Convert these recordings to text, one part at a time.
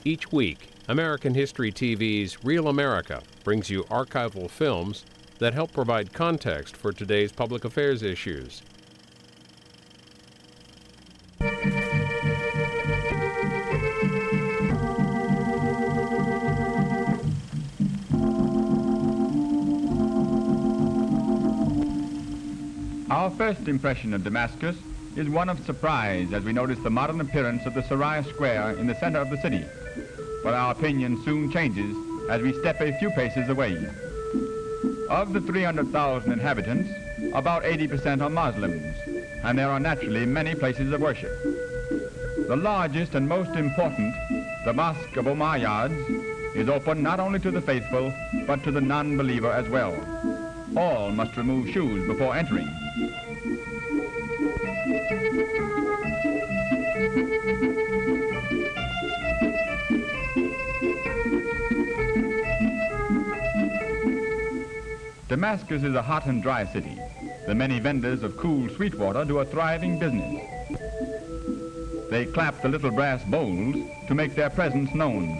Each week, American History TV's Real America brings you archival films that help provide context for today's public affairs issues. Our first impression of Damascus is one of surprise as we notice the modern appearance of the Sوريا Square in the center of the city. But our opinion soon changes as we step a few paces away. Of the 300,000 inhabitants, about 80% are Muslims, and there are naturally many places of worship. The largest and most important, the Mosque of Umayyads, is open not only to the faithful, but to the non-believer as well. All must remove shoes before entering. Damascus is a hot and dry city. The many vendors of cool sweet water do a thriving business. They clap the little brass bowls to make their presence known.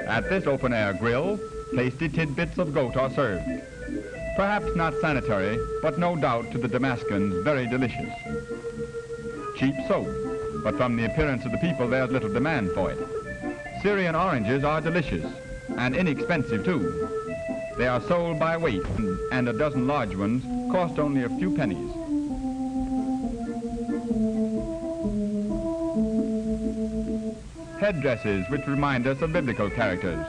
At this open-air grill, tasty tidbits of goat are served. Perhaps not sanitary, but no doubt to the Damascans very delicious. Cheap soap, but from the appearance of the people there's little demand for it. Syrian oranges are delicious and inexpensive too. They are sold by weight, and a dozen large ones cost only a few pennies. Headdresses which remind us of biblical characters.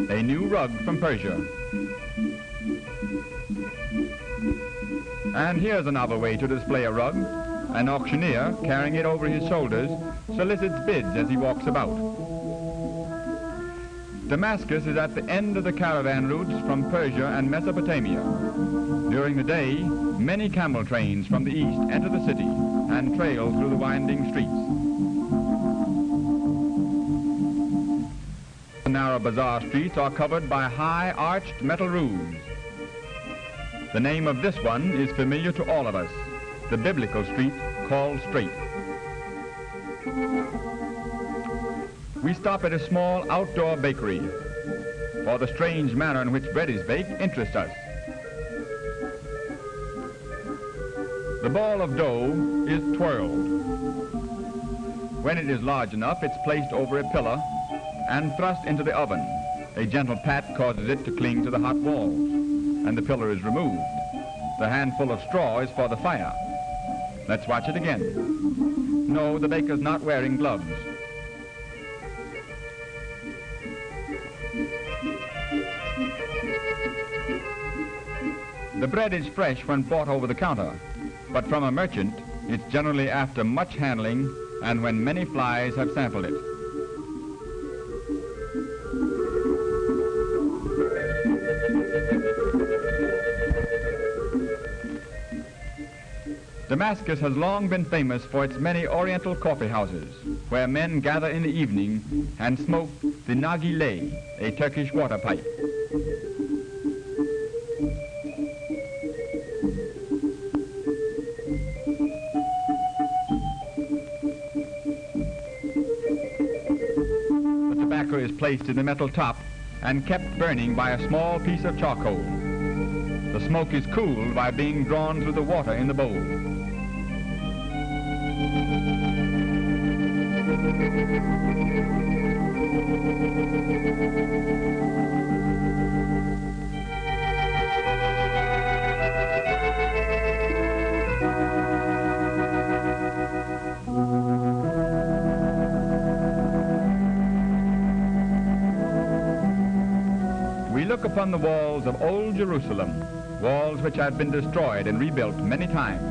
A new rug from Persia. And here's a novel way to display a rug. An auctioneer, carrying it over his shoulders, solicits bids as he walks about. Damascus is at the end of the caravan routes from Persia and Mesopotamia. During the day, many camel trains from the east enter the city and trail through the winding streets. The narrow bazaar streets are covered by high arched metal roofs. The name of this one is familiar to all of us, the biblical street called Straight. We stop at a small outdoor bakery, for the strange manner in which bread is baked interests us. The ball of dough is twirled. When it is large enough, it's placed over a pillar and thrust into the oven. A gentle pat causes it to cling to the hot walls, and the pillar is removed. The handful of straw is for the fire. Let's watch it again. No, the baker's not wearing gloves. The bread is fresh when bought over the counter, but from a merchant, it's generally after much handling and when many flies have sampled it. Damascus has long been famous for its many oriental coffee houses, where men gather in the evening and smoke the nargileh, a Turkish water pipe. The tobacco is placed in the metal top and kept burning by a small piece of charcoal. The smoke is cooled by being drawn through the water in the bowl. We look upon the walls of old Jerusalem, walls which have been destroyed and rebuilt many times.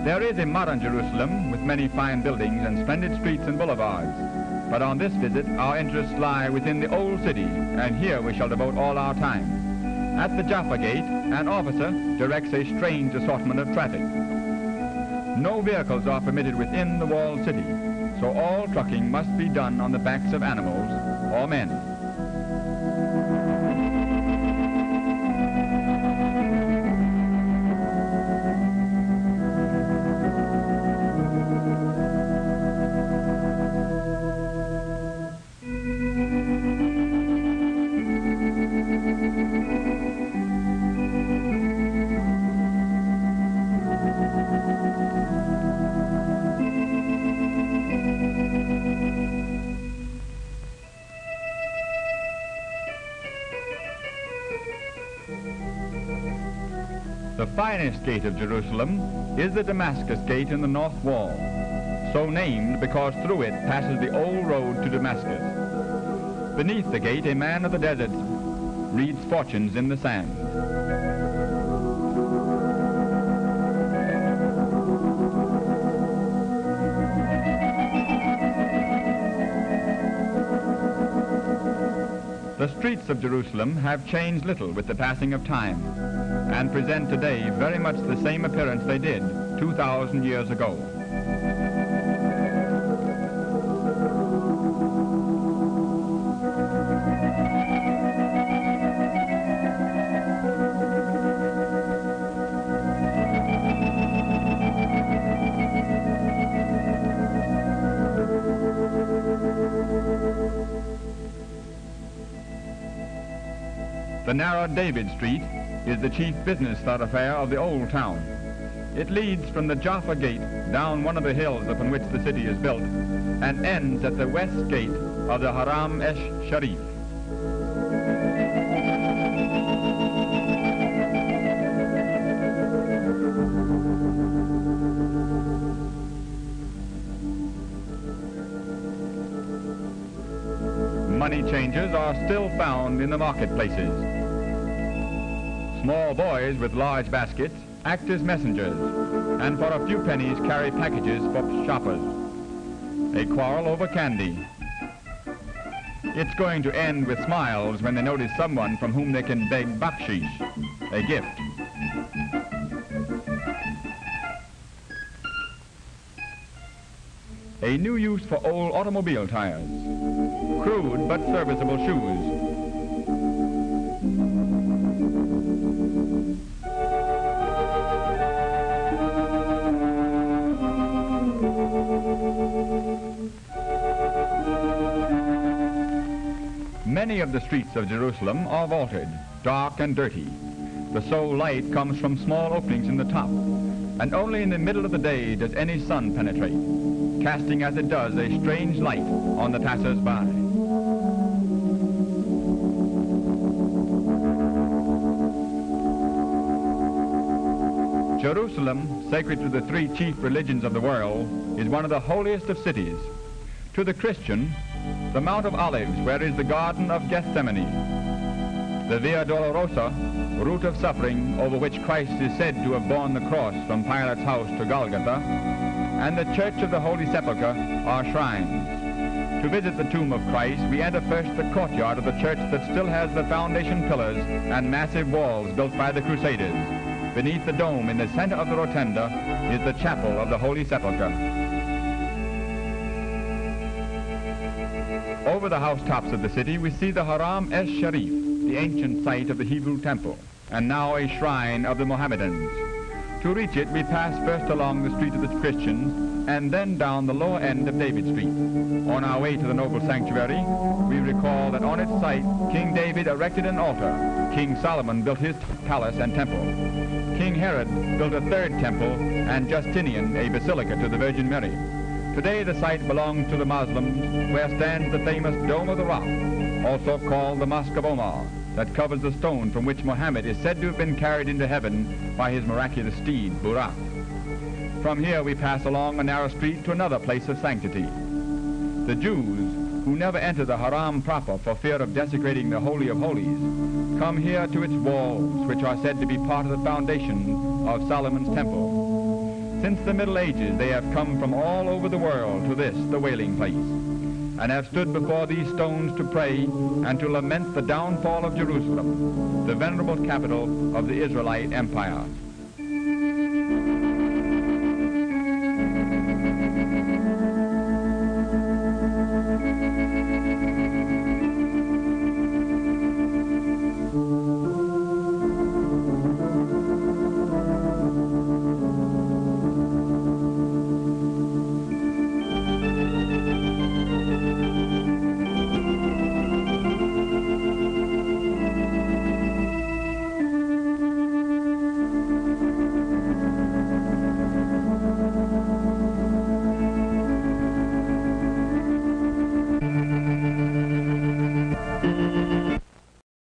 There is a modern Jerusalem with many fine buildings and splendid streets and boulevards. But on this visit, our interests lie within the old city, and here we shall devote all our time. At the Jaffa Gate, an officer directs a strange assortment of traffic. No vehicles are permitted within the walled city, so all trucking must be done on the backs of animals or men. The finest gate of Jerusalem is the Damascus Gate in the north wall, so named because through it passes the old road to Damascus. Beneath the gate, a man of the desert reads fortunes in the sand. The streets of Jerusalem have changed little with the passing of time and present today very much the same appearance they did 2,000 years ago. The narrow David Street is the chief business thoroughfare of the old town. It leads from the Jaffa Gate down one of the hills upon which the city is built and ends at the west gate of the Haram Sharif. Money changers are still found in the marketplaces. Small boys with large baskets act as messengers and for a few pennies carry packages for shoppers. They quarrel over candy. It's going to end with smiles when they notice someone from whom they can beg bakshish, a gift. A new use for old automobile tires. Crude but serviceable shoes. Many of the streets of Jerusalem are vaulted, dark and dirty. The sole light comes from small openings in the top, and only in the middle of the day does any sun penetrate, casting as it does a strange light on the passers-by. Jerusalem, sacred to the three chief religions of the world, is one of the holiest of cities. To the Christian, the Mount of Olives, where is the Garden of Gethsemane, the Via Dolorosa, route of suffering over which Christ is said to have borne the cross from Pilate's house to Golgotha, and the Church of the Holy Sepulchre are shrines. To visit the tomb of Christ, we enter first the courtyard of the church that still has the foundation pillars and massive walls built by the Crusaders. Beneath the dome in the center of the rotunda is the chapel of the Holy Sepulchre. Over the housetops of the city, we see the Haram Sharif, the ancient site of the Hebrew temple, and now a shrine of the Mohammedans. To reach it, we pass first along the street of the Christians, and then down the lower end of David Street. On our way to the noble sanctuary, we recall that on its site, King David erected an altar. King Solomon built his palace and temple. King Herod built a third temple, and Justinian a basilica to the Virgin Mary. Today the site belongs to the Muslims, where stands the famous Dome of the Rock, also called the Mosque of Omar, that covers the stone from which Muhammad is said to have been carried into heaven by his miraculous steed, Buraq. From here we pass along a narrow street to another place of sanctity. The Jews, who never enter the Haram proper for fear of desecrating the Holy of Holies, come here to its walls, which are said to be part of the foundation of Solomon's temple. Since the Middle Ages, they have come from all over the world to this, the wailing place, and have stood before these stones to pray and to lament the downfall of Jerusalem, the venerable capital of the Israelite Empire.